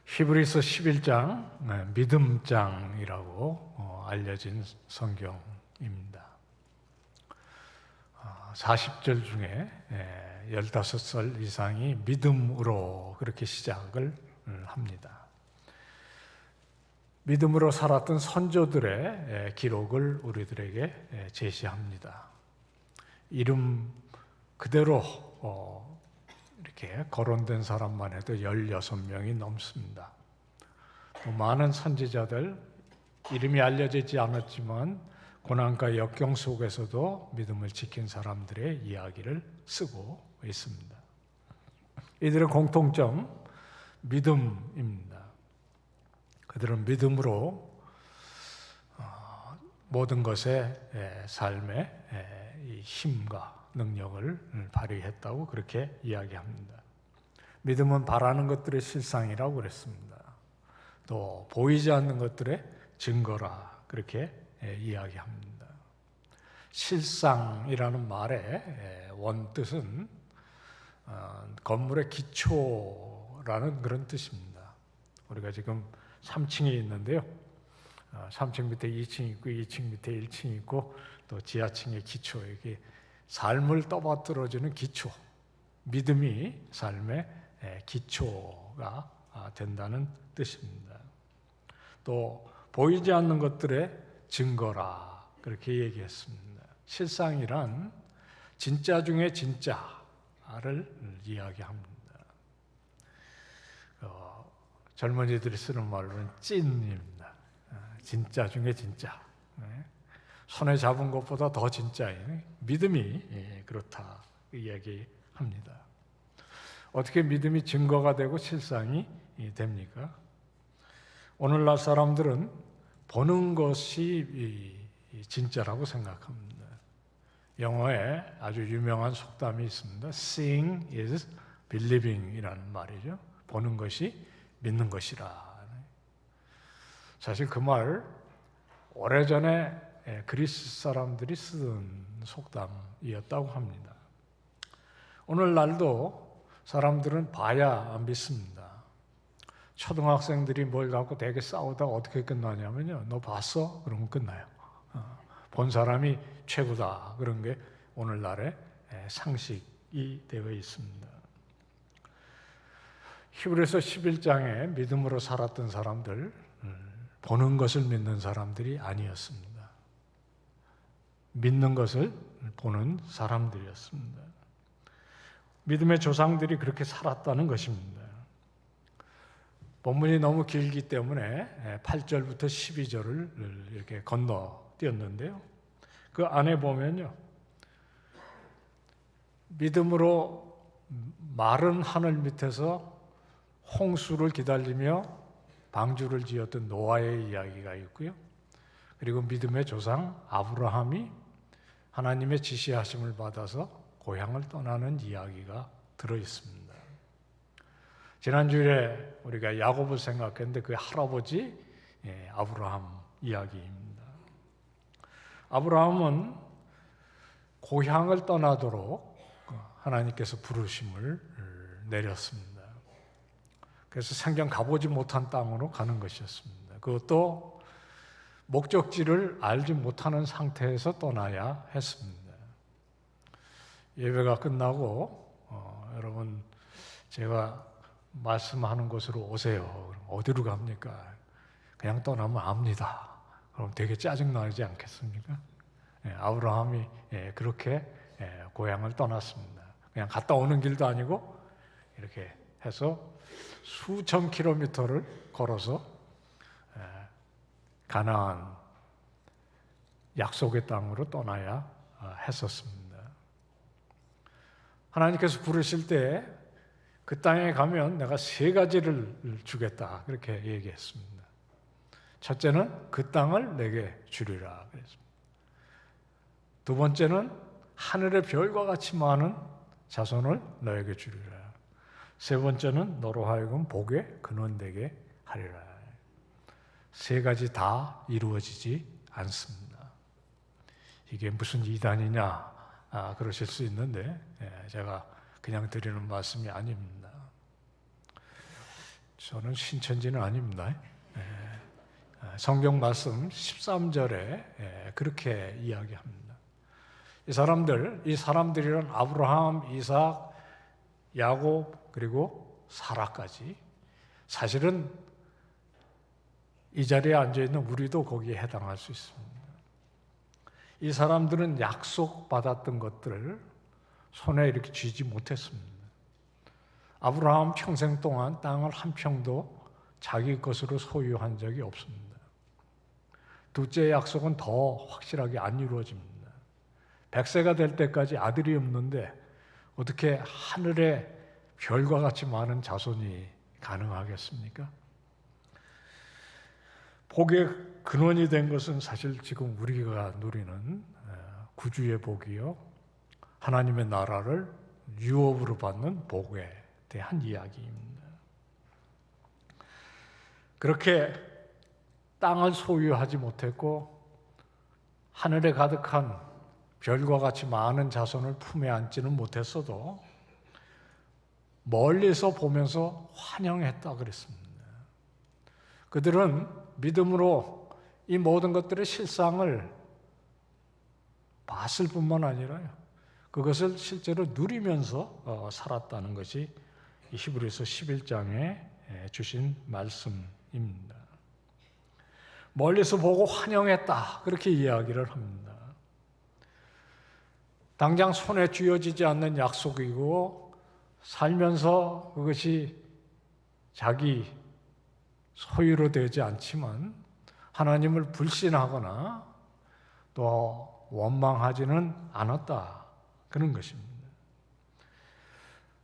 히브리서 11장 믿음장이라고 알려진 성경입니다. 40절 중에 15절 이상이 믿음으로 그렇게 시작을 합니다. 믿음으로 살았던 선조들의 기록을 우리들에게 제시합니다. 이름 그대로 이렇게 거론된 사람만 해도 16명이 넘습니다. 또 많은 선지자들, 이름이 알려지지 않았지만 고난과 역경 속에서도 믿음을 지킨 사람들의 이야기를 쓰고 있습니다. 이들의 공통점, 믿음입니다. 그들은 믿음으로 모든 것의 삶의 힘과 능력을 발휘했다고 그렇게 이야기합니다. 믿음은 바라는 것들의 실상이라고 그랬습니다. 또 보이지 않는 것들의 증거라 그렇게 이야기합니다. 실상이라는 말의 원뜻은 건물의 기초라는 그런 뜻입니다. 우리가 지금 3층에 있는데요. 3층 밑에 2층 있고 2층 밑에 1층 있고 또 지하층의 기초, 이게 삶을 떠받들어주는 기초, 믿음이 삶의 기초가 된다는 뜻입니다. 또 보이지 않는 것들의 증거라 그렇게 얘기했습니다. 실상이란 진짜 중에 진짜를 이야기합니다. 젊은이들이 쓰는 말로는 찐입니다. 진짜 중에 진짜. 손에 잡은 것보다 더 진짜인 믿음이 그렇다 이야기합니다. 어떻게 믿음이 증거가 되고 실상이 됩니까? 오늘날 사람들은 보는 것이 진짜라고 생각합니다. 영어에 아주 유명한 속담이 있습니다. Seeing is believing 이라는 말이죠. 보는 것이 믿는 것이라. 사실 그 말 오래전에 그리스 사람들이 쓰던 속담이었다고 합니다. 오늘날도 사람들은 봐야 믿습니다. 초등학생들이 뭘 갖고 되게 싸우다가 어떻게 끝나냐면요, 너 봤어? 그러면 끝나요. 본 사람이 최고다. 그런 게 오늘날의 상식이 되어 있습니다. 히브리서 11장에 믿음으로 살았던 사람들, 보는 것을 믿는 사람들이 아니었습니다. 믿는 것을 보는 사람들이었습니다. 믿음의 조상들이 그렇게 살았다는 것입니다. 본문이 너무 길기 때문에 8절부터 12절을 이렇게 건너뛰었는데요. 그 안에 보면요, 믿음으로 마른 하늘 밑에서 홍수를 기다리며 방주를 지었던 노아의 이야기가 있고요. 그리고 믿음의 조상 아브라함이 하나님의 지시하심을 받아서 고향을 떠나는 이야기가 들어있습니다. 지난주에 우리가 야곱을 생각했는데 그 할아버지 아브라함 이야기입니다. 아브라함은 고향을 떠나도록 하나님께서 부르심을 내렸습니다. 그래서 생전 가보지 못한 땅으로 가는 것이었습니다. 그것도 목적지를 알지 못하는 상태에서 떠나야 했습니다. 예배가 끝나고 여러분 제가 말씀하는 곳으로 오세요. 어디로 갑니까? 그냥 떠나면 압니다. 그럼 되게 짜증나지 않겠습니까? 아브라함이 그렇게 고향을 떠났습니다. 그냥 갔다 오는 길도 아니고 이렇게 해서 수천 킬로미터를 걸어서 가나안 약속의 땅으로 떠나야 했었습니다. 하나님께서 부르실 때 그 땅에 가면 내가 3가지를 주겠다 그렇게 얘기했습니다. 첫째는 그 땅을 내게 주리라 그랬습니다. 두 번째는 하늘의 별과 같이 많은 자손을 너에게 주리라. 세 번째는 너로 하여금 복의 근원되게 하리라. 세 가지 다 이루어지지 않습니다. 이게 무슨 이단이냐 그러실 수 있는데 제가 그냥 드리는 말씀이 아닙니다. 저는 신천지는 아닙니다. 성경 말씀 13절에 그렇게 이야기합니다. 이 사람들이란 아브라함, 이삭, 야곱 그리고 사라까지, 사실은 이 자리에 앉아있는 우리도 거기에 해당할 수 있습니다. 이 사람들은 약속받았던 것들을 손에 이렇게 쥐지 못했습니다. 아브라함 평생 동안 땅을 한 평도 자기 것으로 소유한 적이 없습니다. 둘째 약속은 더 확실하게 안 이루어집니다. 100세가 될 때까지 아들이 없는데 어떻게 하늘의 별과 같이 많은 자손이 가능하겠습니까? 복의 근원이 된 것은 사실 지금 우리가 누리는 구주의 복이요, 하나님의 나라를 유업으로 받는 복에 대한 이야기입니다. 그렇게 땅을 소유하지 못했고 하늘에 가득한 별과 같이 많은 자손을 품에 안지는 못했어도 멀리서 보면서 환영했다 그랬습니다. 그들은 믿음으로 이 모든 것들의 실상을 봤을 뿐만 아니라요, 그것을 실제로 누리면서 살았다는 것이 히브리서 11장에 주신 말씀입니다. 멀리서 보고 환영했다 그렇게 이야기를 합니다. 당장 손에 쥐어지지 않는 약속이고 살면서 그것이 자기 소유로 되지 않지만 하나님을 불신하거나 또 원망하지는 않았다 그런 것입니다.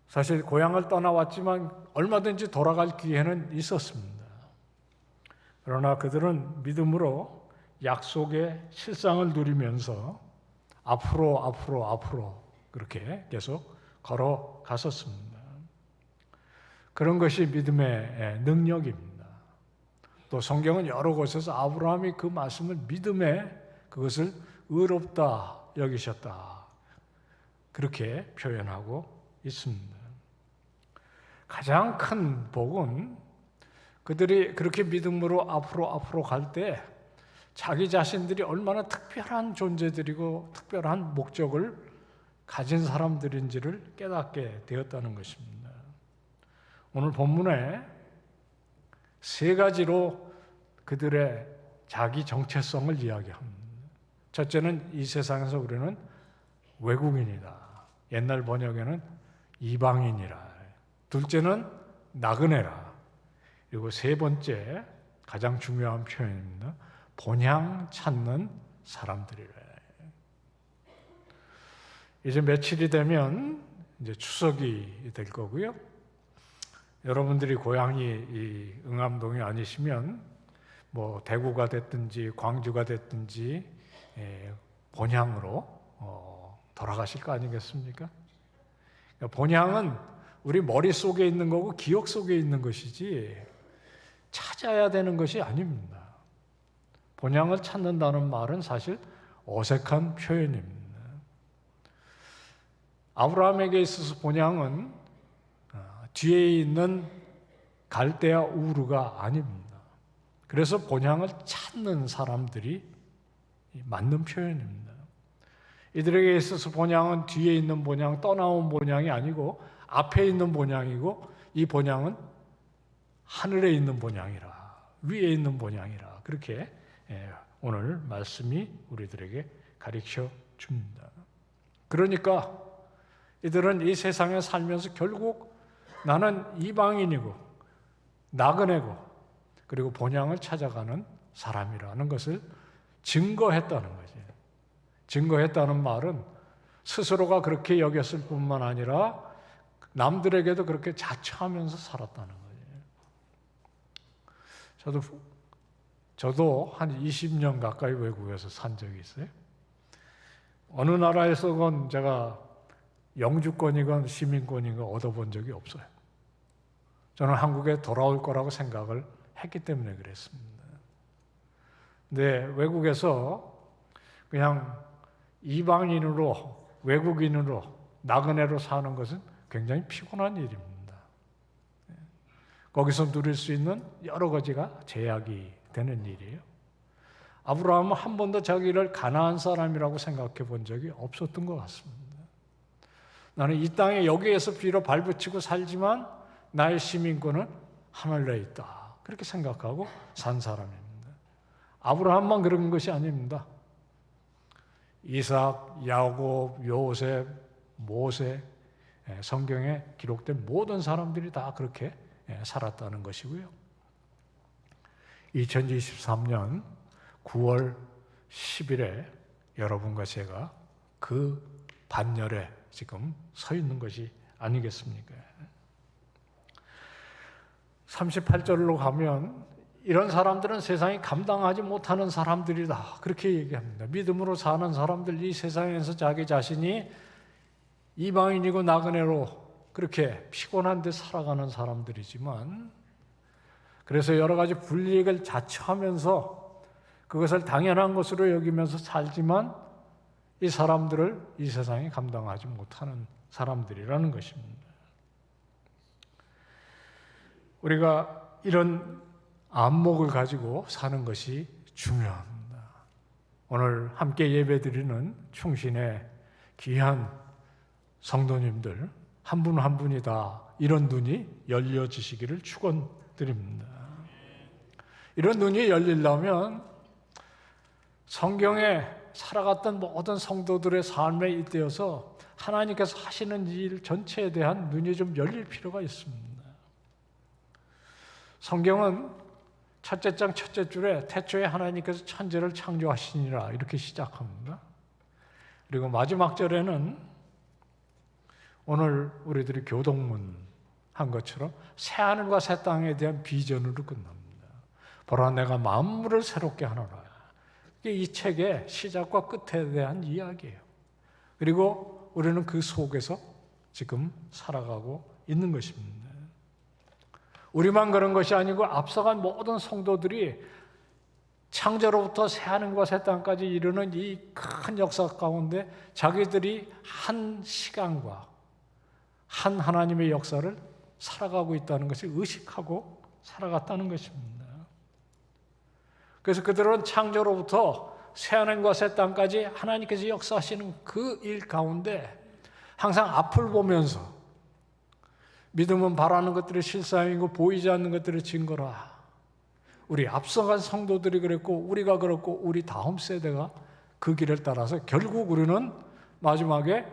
사실 고향을 떠나왔지만 얼마든지 돌아갈 기회는 있었습니다. 그러나 그들은 믿음으로 약속의 실상을 누리면서 앞으로 그렇게 계속 걸어갔었습니다. 그런 것이 믿음의 능력입니다. 또 성경은 여러 곳에서 아브라함이 그 말씀을 믿음에 그것을 의롭다 여기셨다 그렇게 표현하고 있습니다. 가장 큰 복은 그들이 그렇게 믿음으로 앞으로 갈 때 자기 자신들이 얼마나 특별한 존재들이고 특별한 목적을 가진 사람들인지를 깨닫게 되었다는 것입니다. 오늘 본문에 세 가지로 그들의 자기 정체성을 이야기합니다. 첫째는 이 세상에서 우리는 외국인이다. 옛날 번역에는 이방인이라. 둘째는 나그네라. 그리고 세 번째 가장 중요한 표현입니다. 본향 찾는 사람들이래. 이제 며칠이 되면 이제 추석이 될 거고요. 여러분들이 고향이 이 응암동이 아니시면 뭐 대구가 됐든지 광주가 됐든지 본향으로 돌아가실 거 아니겠습니까? 그러니까 본향은 우리 머릿속에 있는 거고 기억 속에 있는 것이지 찾아야 되는 것이 아닙니다. 본향을 찾는다는 말은 사실 어색한 표현입니다. 아브라함에게 있어서 본향은 뒤에 있는 갈대아 우르가 아닙니다. 그래서 본향을 찾는 사람들이 맞는 표현입니다. 이들에게 있어서 본향은 뒤에 있는 본향, 떠나온 본향이 아니고 앞에 있는 본향이고, 이 본향은 하늘에 있는 본향이라, 위에 있는 본향이라, 그렇게 오늘 말씀이 우리들에게 가르쳐 줍니다. 그러니까 이들은 이 세상에 살면서 결국 나는 이방인이고 나그네고 그리고 본향을 찾아가는 사람이라는 것을 증거했다는 거죠. 증거했다는 말은 스스로가 그렇게 여겼을 뿐만 아니라 남들에게도 그렇게 자처하면서 살았다는 거예요. 저도 한 20년 가까이 외국에서 산 적이 있어요. 어느 나라에서건 제가 영주권이건 시민권이건 얻어본 적이 없어요. 저는 한국에 돌아올 거라고 생각을 했기 때문에 그랬습니다. 근데 외국에서 그냥 이방인으로, 외국인으로, 나그네로 사는 것은 굉장히 피곤한 일입니다. 거기서 누릴 수 있는 여러 가지가 제약이 되는 일이에요. 아브라함은 한 번도 자기를 가나안 사람이라고 생각해 본 적이 없었던 것 같습니다. 나는 이 땅에 여기에서 비로 발붙이고 살지만 나의 시민권은 하늘에 있다. 그렇게 생각하고 산 사람입니다. 아브라함만 그런 것이 아닙니다. 이삭, 야곱, 요셉, 모세, 성경에 기록된 모든 사람들이 다 그렇게 살았다는 것이고요. 2023년 9월 10일에 여러분과 제가 그 반열에 지금 서 있는 것이 아니겠습니까? 38절로 가면 이런 사람들은 세상이 감당하지 못하는 사람들이다. 그렇게 얘기합니다. 믿음으로 사는 사람들, 이 세상에서 자기 자신이 이방인이고 나그네로 그렇게 피곤한 데 살아가는 사람들이지만, 그래서 여러 가지 불이익을 자처하면서 그것을 당연한 것으로 여기면서 살지만 이 사람들을 이 세상이 감당하지 못하는 사람들이라는 것입니다. 우리가 이런 안목을 가지고 사는 것이 중요합니다. 오늘 함께 예배드리는 충신의 귀한 성도님들 한 분 한 분이 다 이런 눈이 열려지시기를 축원드립니다. 이런 눈이 열리려면 성경에 살아갔던 모든 성도들의 삶에 잇대어서 하나님께서 하시는 일 전체에 대한 눈이 좀 열릴 필요가 있습니다. 성경은 첫째 장 첫째 줄에 태초에 하나님께서 천지를 창조하시니라 이렇게 시작합니다. 그리고 마지막 절에는 오늘 우리들이 교동문 한 것처럼 새 하늘과 새 땅에 대한 비전으로 끝납니다. 보라 내가 만물을 새롭게 하노라. 이게 이 책의 시작과 끝에 대한 이야기예요. 그리고 우리는 그 속에서 지금 살아가고 있는 것입니다. 우리만 그런 것이 아니고 앞서간 모든 성도들이 창조로부터 새 하늘과 새 땅까지 이르는 이 큰 역사 가운데 자기들이 한 시간과 한 하나님의 역사를 살아가고 있다는 것을 의식하고 살아갔다는 것입니다. 그래서 그들은 창조로부터 새 하늘과 새 땅까지 하나님께서 역사하시는 그 일 가운데 항상 앞을 보면서 믿음은 바라는 것들이 실상이고 보이지 않는 것들이 증거라. 우리 앞서간 성도들이 그랬고 우리가 그렇고 우리 다음 세대가 그 길을 따라서 결국 우리는 마지막에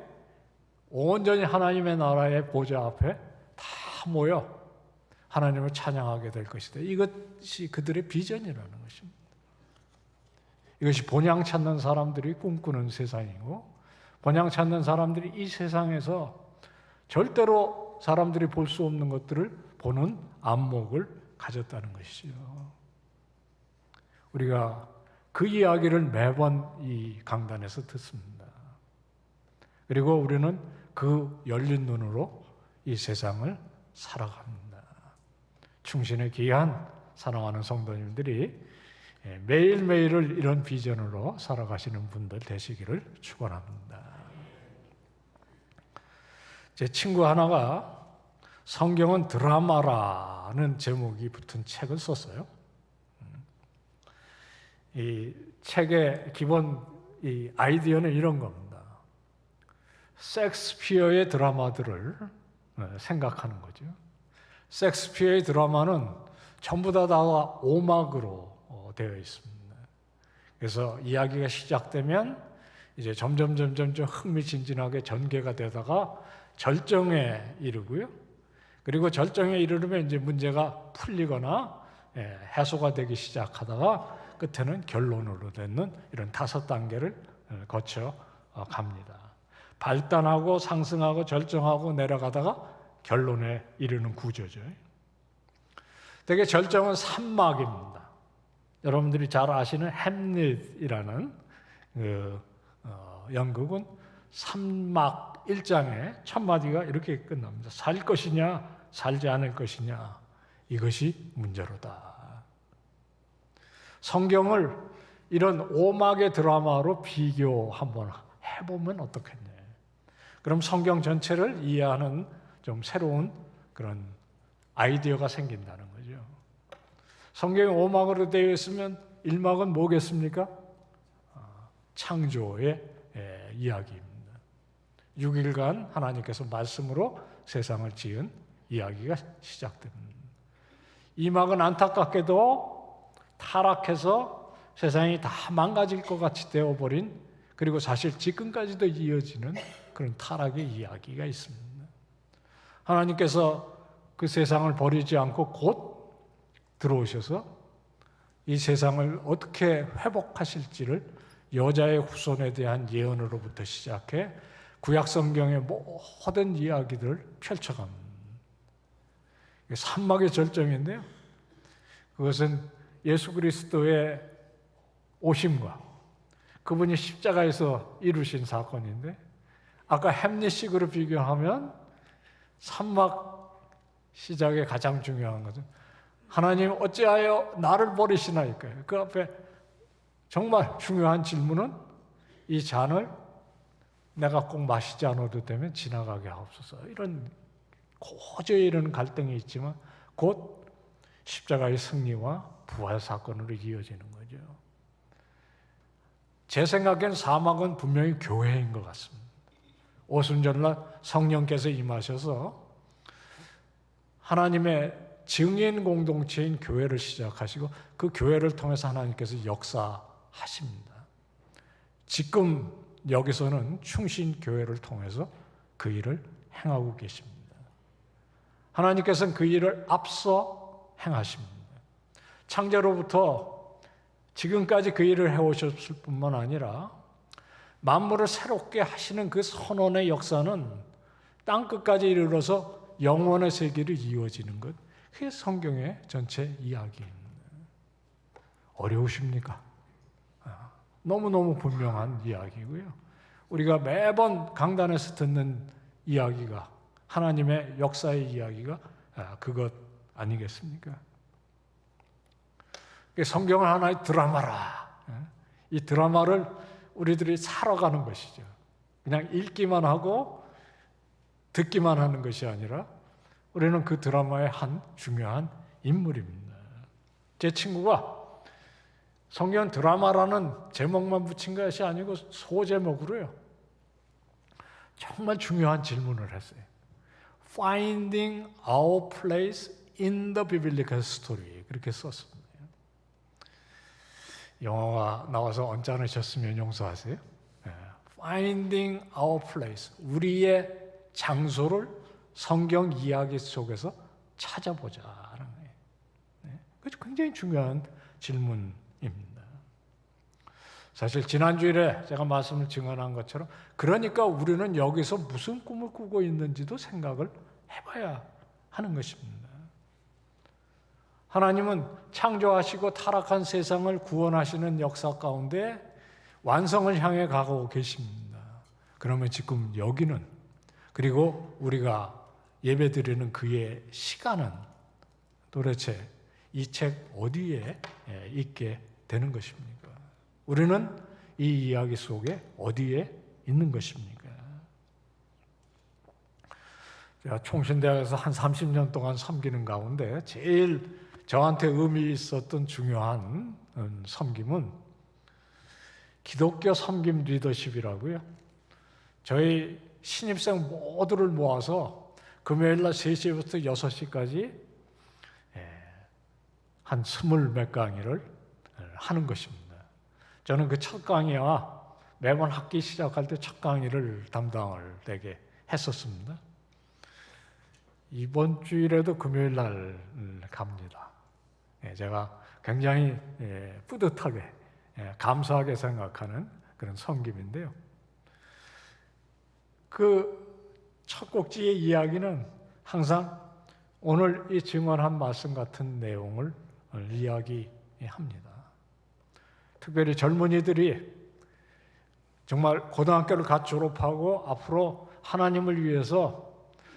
온전히 하나님의 나라의 보좌 앞에 다 모여 하나님을 찬양하게 될 것이다. 이것이 그들의 비전이라는 것입니다. 이것이 본향 찾는 사람들이 꿈꾸는 세상이고 본향 찾는 사람들이 이 세상에서 절대로 사람들이 볼 수 없는 것들을 보는 안목을 가졌다는 것이죠. 우리가 그 이야기를 매번 이 강단에서 듣습니다. 그리고 우리는 그 열린 눈으로 이 세상을 살아갑니다. 충신의 귀한 사랑하는 성도님들이 매일매일을 이런 비전으로 살아가시는 분들 되시기를 축원합니다. 제 친구 하나가 성경은 드라마라는 제목이 붙은 책을 썼어요. 이 책의 기본 이 아이디어는 이런 겁니다. 셰익스피어의 드라마들을 생각하는 거죠. 셰익스피어의 드라마는 전부 다 오막으로 되어 있습니다. 그래서 이야기가 시작되면 이제 점점 좀 흥미진진하게 전개가 되다가 절정에 이르고요. 그리고 절정에 이르면 이제 문제가 풀리거나 해소가 되기 시작하다가 끝에는 결론으로 되는 이런 5단계를 거쳐 갑니다. 발단하고 상승하고 절정하고 내려가다가 결론에 이르는 구조죠. 되게 절정은 3막입니다. 여러분들이 잘 아시는 햄릿이라는 연극은 3막 1장에 첫 마디가 이렇게 끝납니다. 살 것이냐 살지 않을 것이냐 이것이 문제로다. 성경을 이런 오막의 드라마로 비교 한번 해보면 어떻겠냐. 그럼 성경 전체를 이해하는 좀 새로운 그런 아이디어가 생긴다는 거죠. 성경이 오막으로 되어 있으면 1막은 뭐겠습니까? 창조의 이야기입니다. 6일간 하나님께서 말씀으로 세상을 지은 이야기가 시작됩니다. 2막은 안타깝게도 타락해서 세상이 다 망가질 것 같이 되어버린, 그리고 사실 지금까지도 이어지는 그런 타락의 이야기가 있습니다. 하나님께서 그 세상을 버리지 않고 곧 들어오셔서 이 세상을 어떻게 회복하실지를 여자의 후손에 대한 예언으로부터 시작해 구약 성경의 모든 이야기들을 펼쳐갑니다. 산막의 절정인데요. 그것은 예수 그리스도의 오심과 그분이 십자가에서 이루신 사건인데, 아까 햄릿식으로 비교하면 산막 시작의 가장 중요한 것은 하나님 어찌하여 나를 버리시나이까요. 그 앞에 정말 중요한 질문은 이 잔을 내가 꼭 마시지 않아도 되면 지나가게 하옵소서. 이런 고저히 이런 갈등이 있지만 곧 십자가의 승리와 부활 사건으로 이어지는 거죠. 제 생각엔 사막은 분명히 교회인 것 같습니다. 오순절날 성령께서 임하셔서 하나님의 증인 공동체인 교회를 시작하시고 그 교회를 통해서 하나님께서 역사하십니다. 지금 여기서는 충신교회를 통해서 그 일을 행하고 계십니다. 하나님께서는 그 일을 앞서 행하십니다. 창조로부터 지금까지 그 일을 해오셨을 뿐만 아니라 만물을 새롭게 하시는 그 선언의 역사는 땅끝까지 이르러서 영원의 세계로 이어지는 것, 그게 성경의 전체 이야기입니다. 어려우십니까? 너무너무 분명한 이야기고요. 우리가 매번 강단에서 듣는 이야기가, 하나님의 역사의 이야기가 그것 아니겠습니까? 성경은 하나의 드라마라. 이 드라마를 우리들이 살아가는 것이죠. 그냥 읽기만 하고 듣기만 하는 것이 아니라 우리는 그 드라마의 한 중요한 인물입니다. 제 친구가 성경 드라마라는 제목만 붙인 것이 아니고 소제목으로요, 정말 중요한 질문을 했어요. Finding our place in the biblical story, 그렇게 썼습니다. 영어가 나와서 언짢으셨으면 용서하세요. Finding our place, 우리의 장소를 성경 이야기 속에서 찾아보자는 거예요. 그것이 굉장히 중요한 질문입니다. 사실 지난주일에 제가 말씀을 증언한 것처럼, 그러니까 우리는 여기서 무슨 꿈을 꾸고 있는지도 생각을 해봐야 하는 것입니다. 하나님은 창조하시고 타락한 세상을 구원하시는 역사 가운데 완성을 향해 가고 계십니다. 그러면 지금 여기는, 그리고 우리가 예배드리는 그의 시간은 도대체 이 책 어디에 있게 되는 것입니까? 우리는 이 이야기 속에 어디에 있는 것입니까? 제가 총신대학에서 한 30년 동안 섬기는 가운데 제일 저한테 의미 있었던 중요한 섬김은 기독교 섬김 리더십이라고요. 저희 신입생 모두를 모아서 금요일 날 3시부터 6시까지 한 20몇 강의를 하는 것입니다. 저는 그 첫 강의와 매번 학기 시작할 때 첫 강의를 담당을 되게 했었습니다. 이번 주일에도 금요일 날 갑니다. 제가 굉장히 뿌듯하게, 감사하게 생각하는 그런 섬김인데요. 그 첫 꼭지의 이야기는 항상 오늘 이 증언한 말씀 같은 내용을 이야기합니다. 특별히 젊은이들이 정말 고등학교를 갓 졸업하고 앞으로 하나님을 위해서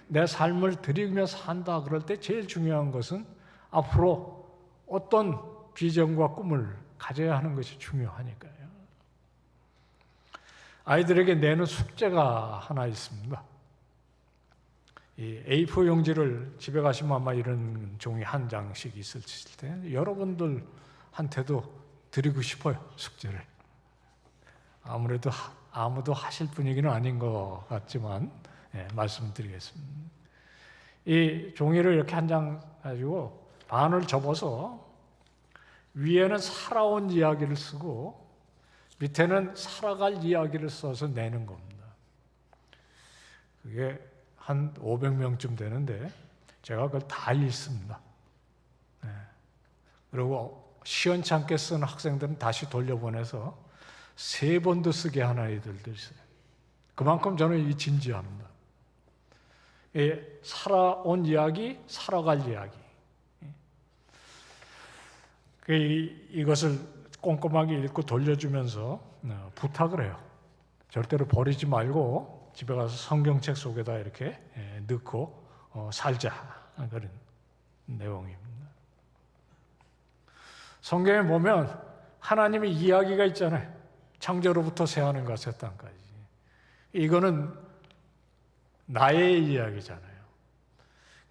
내 삶을 드리며 산다 그럴 때 제일 중요한 것은 앞으로 어떤 비전과 꿈을 가져야 하는 것이 중요하니까요. 아이들에게 내는 숙제가 하나 있습니다. 이 A4 용지를 집에 가시면 아마 이런 종이 한 장씩 있을 텐데 여러분들한테도 드리고 싶어요, 숙제를. 아무래도 아무도 하실 분위기는 아닌 것 같지만 말씀드리겠습니다. 이 종이를 이렇게 한 장 가지고 반을 접어서 위에는 살아온 이야기를 쓰고 밑에는 살아갈 이야기를 써서 내는 겁니다. 그게 한 500명쯤 되는데 제가 그걸 다 읽습니다. 그리고 시원찮게 쓴 학생들은 다시 돌려보내서 3번도 쓰게 하는 아이들도 있어요. 그만큼 저는 진지합니다. 살아온 이야기, 살아갈 이야기. 이것을 꼼꼼하게 읽고 돌려주면서 부탁을 해요. 절대로 버리지 말고 집에 가서 성경책 속에다 이렇게 넣고 살자, 그런 내용입니다. 성경에 보면 하나님의 이야기가 있잖아요. 창조로부터 새하늘과 새 땅까지. 이거는 나의 이야기잖아요.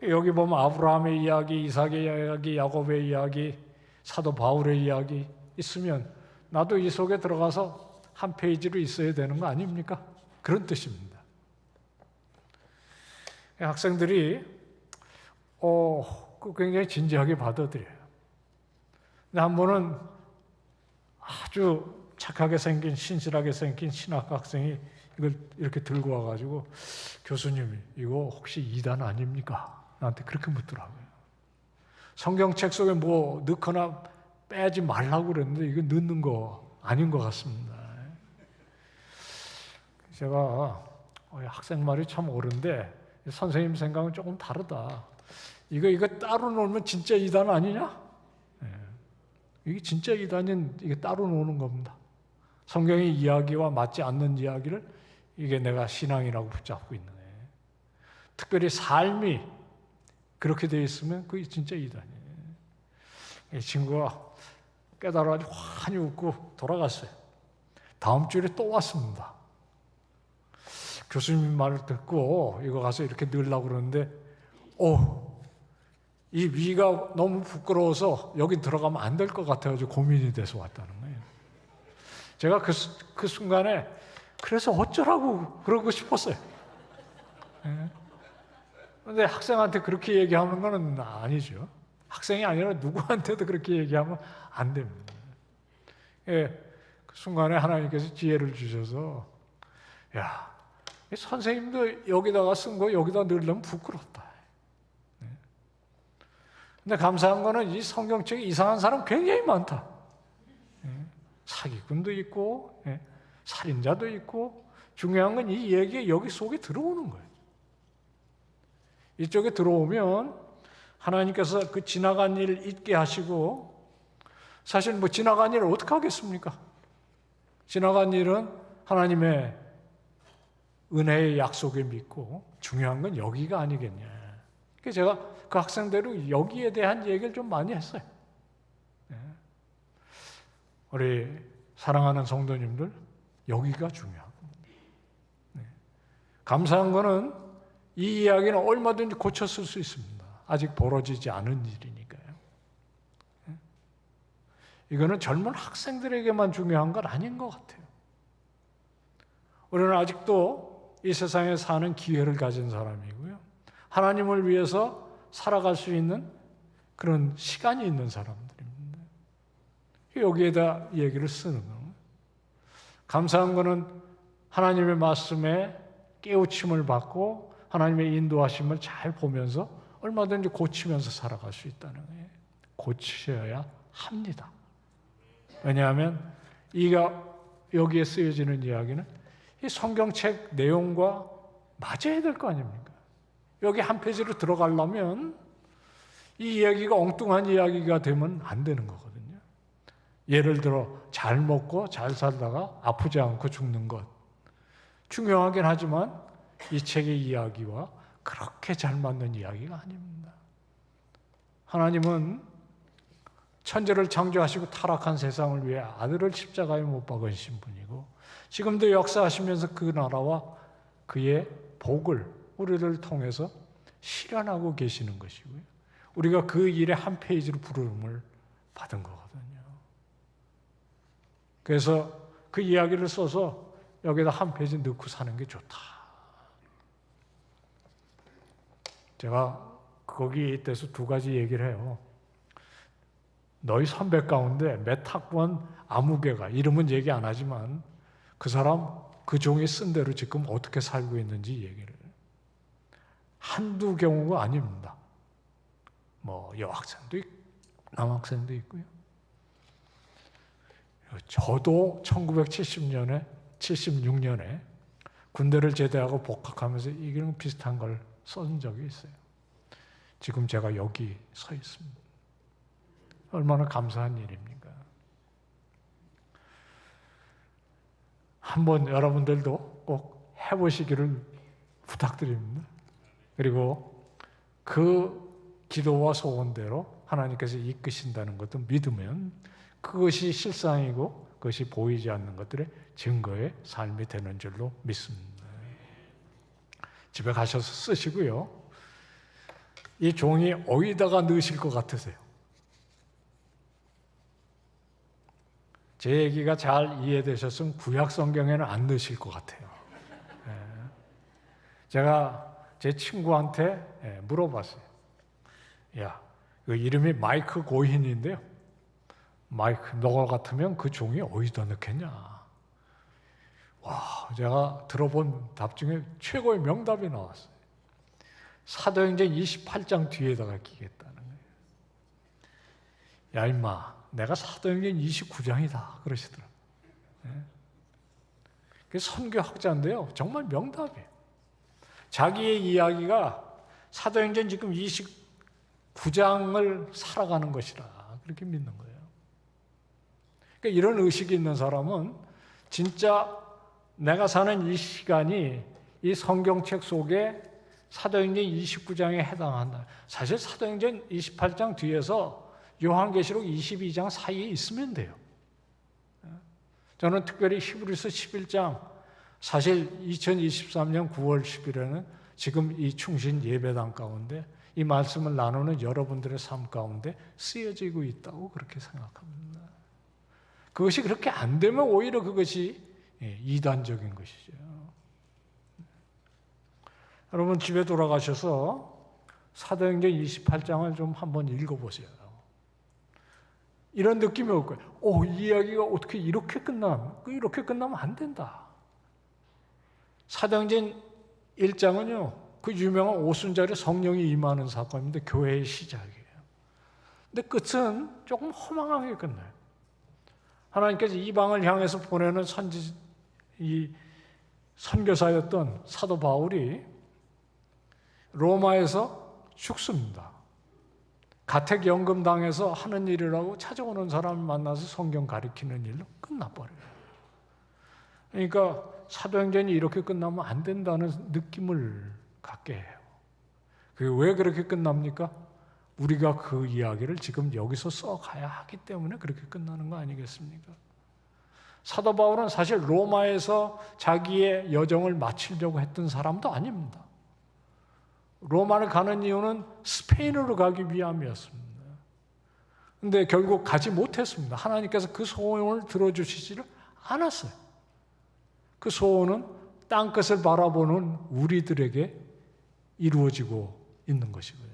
여기 보면 아브라함의 이야기, 이삭의 이야기, 야곱의 이야기, 사도 바울의 이야기 있으면 나도 이 속에 들어가서 한 페이지로 있어야 되는 거 아닙니까? 그런 뜻입니다. 학생들이 굉장히 진지하게 받아들여요. 근데 한 번은 아주 착하게 생긴, 신실하게 생긴 신학 학생이 이걸 이렇게 들고 와가지고 교수님, 이거 혹시 이단 아닙니까? 나한테 그렇게 묻더라고요. 성경책 속에 뭐 넣거나 빼지 말라고 그랬는데 이거 넣는 거 아닌 것 같습니다. 제가 학생 말이 참 옳은데 선생님 생각은 조금 다르다. 이거 따로 놓으면 진짜 이단 아니냐? 이게 진짜 이단은 이게 따로 놓는 겁니다. 성경의 이야기와 맞지 않는 이야기를 이게 내가 신앙이라고 붙잡고 있는 거예요. 특별히 삶이 그렇게 되어 있으면 그게 진짜 이단이에요. 이 친구가 깨달아가지고 환히 웃고 돌아갔어요. 다음 주에 또 왔습니다. 교수님 말을 듣고 이거 가서 이렇게 넣으려고 그러는데 이 위가 너무 부끄러워서 여기 들어가면 안 될 것 같아가지고 고민이 돼서 왔다는 거예요. 제가 그 순간에 그래서 어쩌라고 그러고 싶었어요. 그런데 학생한테 그렇게 얘기하는 건 아니죠. 학생이 아니라 누구한테도 그렇게 얘기하면 안 됩니다. 그 순간에 하나님께서 지혜를 주셔서 야, 선생님도 여기다가 쓴 거 여기다 넣으려면 부끄럽다. 근데 감사한 거는 이 성경책에 이상한 사람 굉장히 많다. 사기꾼도 있고 살인자도 있고 중요한 건 이 얘기가 여기 속에 들어오는 거예요. 이쪽에 들어오면 하나님께서 그 지나간 일 잊게 하시고 사실 뭐 지나간 일을 어떻게 하겠습니까? 지나간 일은 하나님의 은혜의 약속을 믿고 중요한 건 여기가 아니겠냐. 그래서 제가 그 학생들은 여기에 대한 얘기를 좀 많이 했어요. 우리 사랑하는 성도님들, 여기가 중요하고 감사한 거는 이 이야기는 얼마든지 고쳤을 수 있습니다. 아직 벌어지지 않은 일이니까요. 이거는 젊은 학생들에게만 중요한 건 아닌 것 같아요. 우리는 아직도 이 세상에 사는 기회를 가진 사람이고요. 하나님을 위해서 살아갈 수 있는 그런 시간이 있는 사람들입니다. 여기에다 얘기를 쓰는 거예요. 감사한 거는 하나님의 말씀에 깨우침을 받고 하나님의 인도하심을 잘 보면서 얼마든지 고치면서 살아갈 수 있다는 거예요. 고치셔야 합니다. 왜냐하면 여기에 쓰여지는 이야기는 이 성경책 내용과 맞아야 될 거 아닙니까? 여기 한 페이지로 들어가려면 이 이야기가 엉뚱한 이야기가 되면 안 되는 거거든요. 예를 들어 잘 먹고 잘 살다가 아프지 않고 죽는 것 중요하긴 하지만 이 책의 이야기와 그렇게 잘 맞는 이야기가 아닙니다. 하나님은 천지를 창조하시고 타락한 세상을 위해 아들을 십자가에 못 박으신 분이고 지금도 역사하시면서 그 나라와 그의 복을 우리를 통해서 실현하고 계시는 것이고요. 우리가 그 일의 한 페이지로 부름을 받은 거거든요. 그래서 그 이야기를 써서 여기다 한 페이지 넣고 사는 게 좋다. 제가 거기에 대해서 두 가지 얘기를 해요. 너희 선배 가운데 몇 학번 아무개가, 이름은 얘기 안 하지만 그 사람 그 종이 쓴 대로 지금 어떻게 살고 있는지 얘기를. 한두 경우가 아닙니다. 뭐 여학생도 있고 남학생도 있고요. 저도 1970년에 76년에 군대를 제대하고 복학하면서 이런 비슷한 걸 쓴 적이 있어요. 지금 제가 여기 서 있습니다. 얼마나 감사한 일입니까? 한번 여러분들도 꼭 해보시기를 부탁드립니다. 그리고 그 기도와 소원대로 하나님께서 이끄신다는 것도 믿으면 그것이 실상이고 그것이 보이지 않는 것들의 증거의 삶이 되는 줄로 믿습니다. 집에 가셔서 쓰시고요. 이 종이 어디다가 넣으실 것 같으세요? 제 얘기가 잘 이해되셨으면 구약 성경에는 안 넣으실 것 같아요. 제가 제 친구한테 물어봤어요. 야, 그 이름이 마이크 고힌인데요. 마이크, 너 같으면 그 종이 어디다 넣겠냐? 와, 제가 들어본 답 중에 최고의 명답이 나왔어요. 사도행전 28장 뒤에다가 끼겠다는 거예요. 야, 임마, 내가 사도행전 29장이다 그러시더라고요. 그 선교학자인데요, 정말 명답이에요. 자기의 이야기가 사도행전 지금 29장을 살아가는 것이라 그렇게 믿는 거예요. 그러니까 이런 의식이 있는 사람은 진짜 내가 사는 이 시간이 이 성경책 속에 사도행전 29장에 해당한다. 사실 사도행전 28장 뒤에서 요한계시록 22장 사이에 있으면 돼요. 저는 특별히 히브리서 11장, 사실 2023년 9월 10일에는 지금 이 충신 예배당 가운데 이 말씀을 나누는 여러분들의 삶 가운데 쓰여지고 있다고 그렇게 생각합니다. 그것이 그렇게 안 되면 오히려 그것이 이단적인 것이죠. 여러분 집에 돌아가셔서 사도행전 28장을 좀 한번 읽어보세요. 이런 느낌이 올 거예요. 이 이야기가 어떻게 이렇게 끝나면 안 된다. 사도행전 1장은요, 그 유명한 오순절에 성령이 임하는 사건인데 교회의 시작이에요. 근데 끝은 조금 허망하게 끝나요. 하나님께서 이방을 향해서 보내는 선교사였던 사도 바울이 로마에서 죽습니다. 가택연금당해서 하는 일이라고 찾아오는 사람을 만나서 성경 가르치는 일로 끝나버려요. 그러니까 사도행전이 이렇게 끝나면 안 된다는 느낌을 갖게 해요. 그게 왜 그렇게 끝납니까? 우리가 그 이야기를 지금 여기서 써가야 하기 때문에 그렇게 끝나는 거 아니겠습니까? 사도 바울은 사실 로마에서 자기의 여정을 마치려고 했던 사람도 아닙니다. 로마를 가는 이유는 스페인으로 가기 위함이었습니다. 그런데 결국 가지 못했습니다. 하나님께서 그 소원을 들어주시지를 않았어요. 그 소원은 땅끝을 바라보는 우리들에게 이루어지고 있는 것이거든요.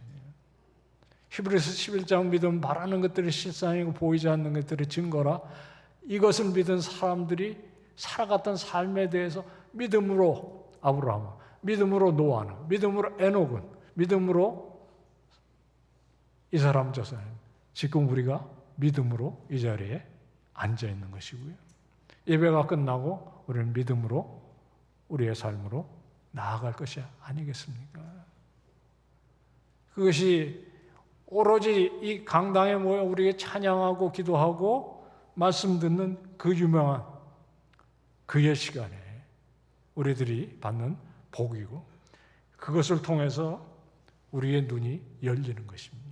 히브리서 11장 믿음 말하는 것들이 실상이고 보이지 않는 것들의 증거라, 이것을 믿은 사람들이 살아갔던 삶에 대해서 믿음으로 아브라함, 믿음으로 노아는, 믿음으로 에녹은, 믿음으로 이 사람 저 사람, 지금 우리가 믿음으로 이 자리에 앉아 있는 것이고요. 예배가 끝나고 우리는 믿음으로 우리의 삶으로 나아갈 것이 아니겠습니까? 그것이 오로지 이 강당에 모여 우리에게 찬양하고 기도하고 말씀 듣는 그 유명한 그의 시간에 우리들이 받는 복이고, 그것을 통해서 우리의 눈이 열리는 것입니다.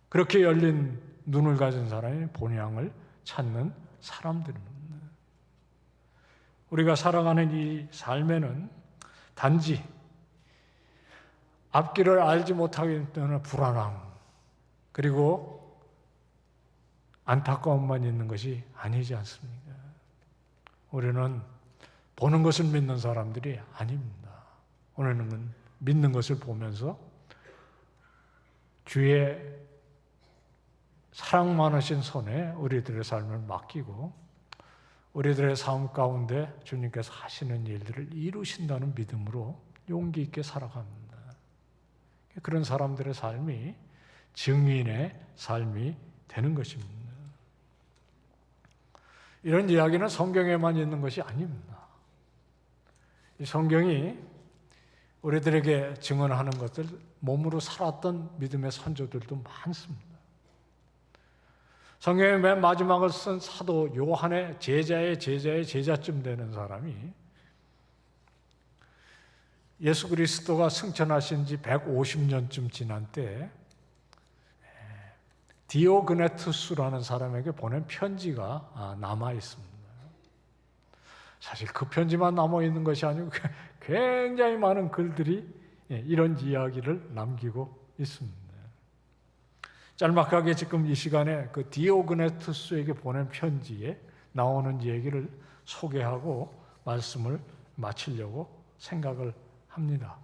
그렇게 열린 눈을 가진 사람이 본향을 찾는 사람들입니다. 우리가 살아가는 이 삶에는 단지 앞길을 알지 못하기 때문에 불안함, 그리고 안타까움만 있는 것이 아니지 않습니까? 우리는 보는 것을 믿는 사람들이 아닙니다. 우리는 믿는 것을 보면서 주의 사랑 많으신 손에 우리들의 삶을 맡기고 우리들의 삶 가운데 주님께서 하시는 일들을 이루신다는 믿음으로 용기 있게 살아갑니다. 그런 사람들의 삶이 증인의 삶이 되는 것입니다. 이런 이야기는 성경에만 있는 것이 아닙니다. 이 성경이 우리들에게 증언하는 것들, 몸으로 살았던 믿음의 선조들도 많습니다. 성경의 맨 마지막을 쓴 사도 요한의 제자의 제자쯤 되는 사람이 예수 그리스도가 승천하신 지 150년쯤 지난 때 디오그네투스라는 사람에게 보낸 편지가 남아 있습니다. 사실 그 편지만 남아 있는 것이 아니고 굉장히 많은 글들이 이런 이야기를 남기고 있습니다. 짤막하게 지금 이 시간에 그 디오그네투스에게 보낸 편지에 나오는 얘기를 소개하고 말씀을 마치려고 생각을 합니다.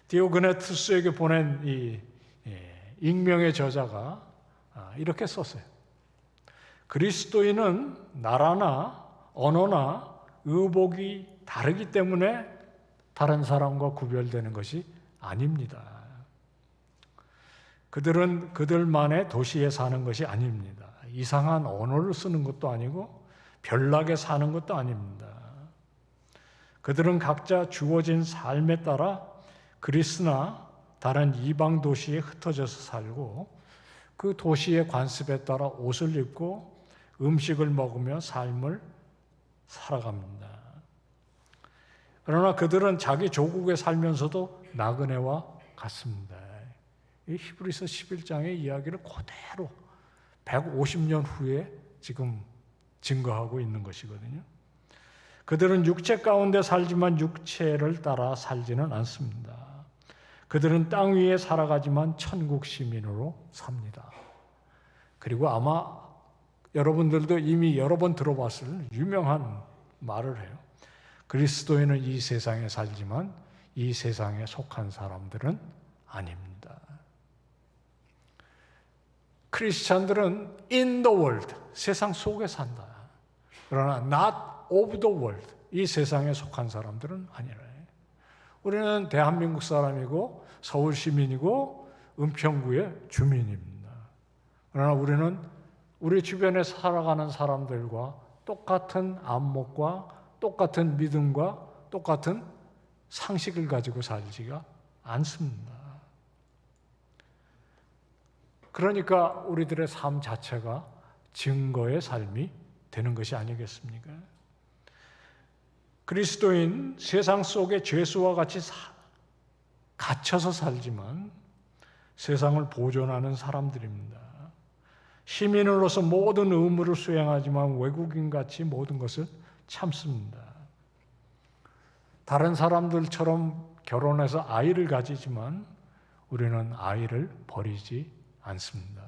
디오그네투스에게 보낸 이 익명의 저자가 이렇게 썼어요. 그리스도인은 나라나 언어나 의복이 다르기 때문에 다른 사람과 구별되는 것이 아닙니다. 그들은 그들만의 도시에 사는 것이 아닙니다. 이상한 언어를 쓰는 것도 아니고 별나게 사는 것도 아닙니다. 그들은 각자 주어진 삶에 따라 그리스나 다른 이방 도시에 흩어져서 살고 그 도시의 관습에 따라 옷을 입고 음식을 먹으며 삶을 살아갑니다. 그러나 그들은 자기 조국에 살면서도 나그네와 같습니다. 이 히브리서 11장의 이야기를 그대로 150년 후에 지금 증거하고 있는 것이거든요. 그들은 육체 가운데 살지만 육체를 따라 살지는 않습니다. 그들은 땅 위에 살아가지만 천국 시민으로 삽니다. 그리고 아마 여러분들도 이미 여러 번 들어봤을 유명한 말을 해요. 그리스도인은 이 세상에 살지만 이 세상에 속한 사람들은 아닙니다. 크리스찬들은 in the world, 세상 속에 산다. 그러나 not of the world, 이 세상에 속한 사람들은 아니라. 우리는 대한민국 사람이고 서울 시민이고 은평구의 주민입니다. 그러나 우리는 우리 주변에 살아가는 사람들과 똑같은 안목과 똑같은 믿음과 똑같은 상식을 가지고 살지가 않습니다. 그러니까 우리들의 삶 자체가 증거의 삶이 되는 것이 아니겠습니까? 그리스도인 세상 속에 죄수와 같이 갇혀서 살지만 세상을 보존하는 사람들입니다. 시민으로서 모든 의무를 수행하지만 외국인같이 모든 것을 참습니다. 다른 사람들처럼 결혼해서 아이를 가지지만 우리는 아이를 버리지 않습니다.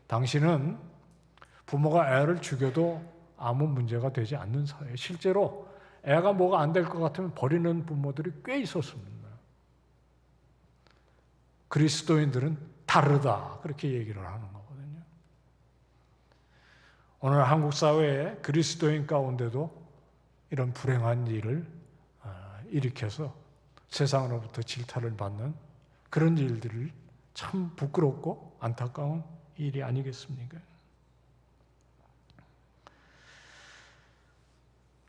당신은 부모가 애를 죽여도 아무 문제가 되지 않는 사회. 실제로 애가 뭐가 안 될 것 같으면 버리는 부모들이 꽤 있었습니다. 그리스도인들은 다르다. 그렇게 얘기를 하는 거거든요. 오늘 한국 사회에 그리스도인 가운데도 이런 불행한 일을 일으켜서 세상으로부터 질타를 받는 그런 일들을 참 부끄럽고 안타까운 일이 아니겠습니까?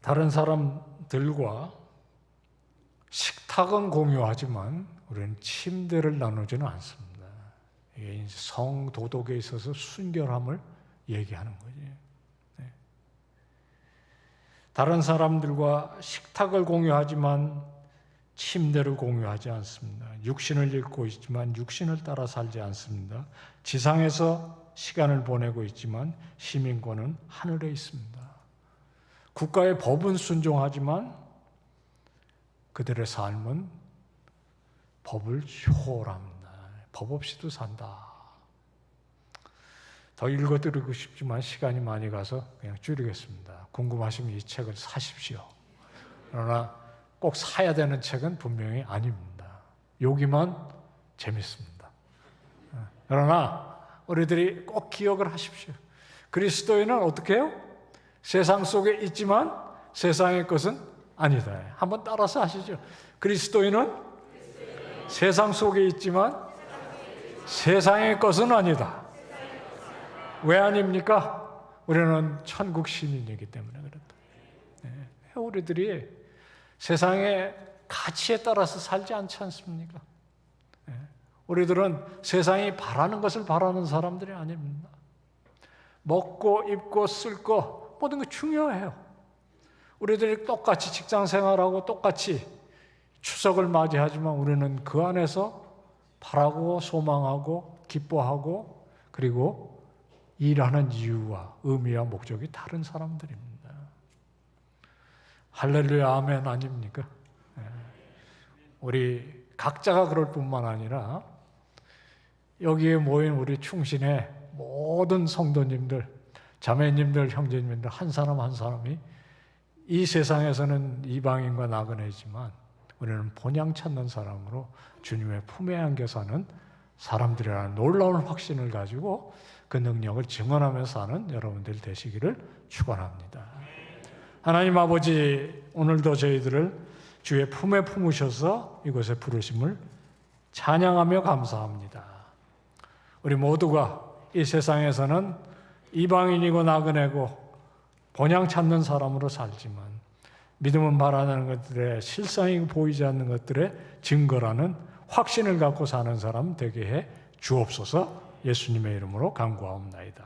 다른 사람들과 식탁은 공유하지만 우리는 침대를 나누지는 않습니다. 이게 성도덕에 있어서 순결함을 얘기하는 거죠. 네. 다른 사람들과 식탁을 공유하지만 침대를 공유하지 않습니다. 육신을 입고 있지만 육신을 따라 살지 않습니다. 지상에서 시간을 보내고 있지만 시민권은 하늘에 있습니다. 국가의 법은 순종하지만 그들의 삶은 법을 초월합니다. 법 없이도 산다. 더 읽어드리고 싶지만 시간이 많이 가서 그냥 줄이겠습니다. 궁금하시면 이 책을 사십시오. 그러나 꼭 사야 되는 책은 분명히 아닙니다. 여기만 재밌습니다. 그러나 우리들이 꼭 기억을 하십시오. 그리스도인은 어떻게 해요? 세상 속에 있지만 세상의 것은 아니다. 한번 따라서 하시죠. 그리스도인은 세상 속에 있지만 세상의 것은 아니다. 왜 아닙니까? 우리는 천국 시민이기 때문에 그렇다. 우리들이 세상의 가치에 따라서 살지 않지 않습니까? 우리들은 세상이 바라는 것을 바라는 사람들이 아닙니다. 먹고 입고 쓸 거 모든 게 중요해요. 우리들이 똑같이 직장 생활하고 똑같이 추석을 맞이하지만 우리는 그 안에서 바라고 소망하고 기뻐하고 그리고 일하는 이유와 의미와 목적이 다른 사람들입니다. 할렐루야 아멘 아닙니까? 우리 각자가 그럴 뿐만 아니라 여기에 모인 우리 충신의 모든 성도님들, 자매님들, 형제님들 한 사람 한 사람이 이 세상에서는 이방인과 나그네이지만 우리는 본향 찾는 사람으로 주님의 품에 안겨 사는 사람들이라는 놀라운 확신을 가지고 그 능력을 증언하며 사는 여러분들 되시기를 축원합니다. 하나님 아버지, 오늘도 저희들을 주의 품에 품으셔서 이곳에 부르심을 찬양하며 감사합니다. 우리 모두가 이 세상에서는 이방인이고 나그네고 본향 찾는 사람으로 살지만 믿음은 바라는 것들의 실상이 보이지 않는 것들의 증거라는 확신을 갖고 사는 사람 되게 해 주옵소서. 예수님의 이름으로 간구하옵나이다.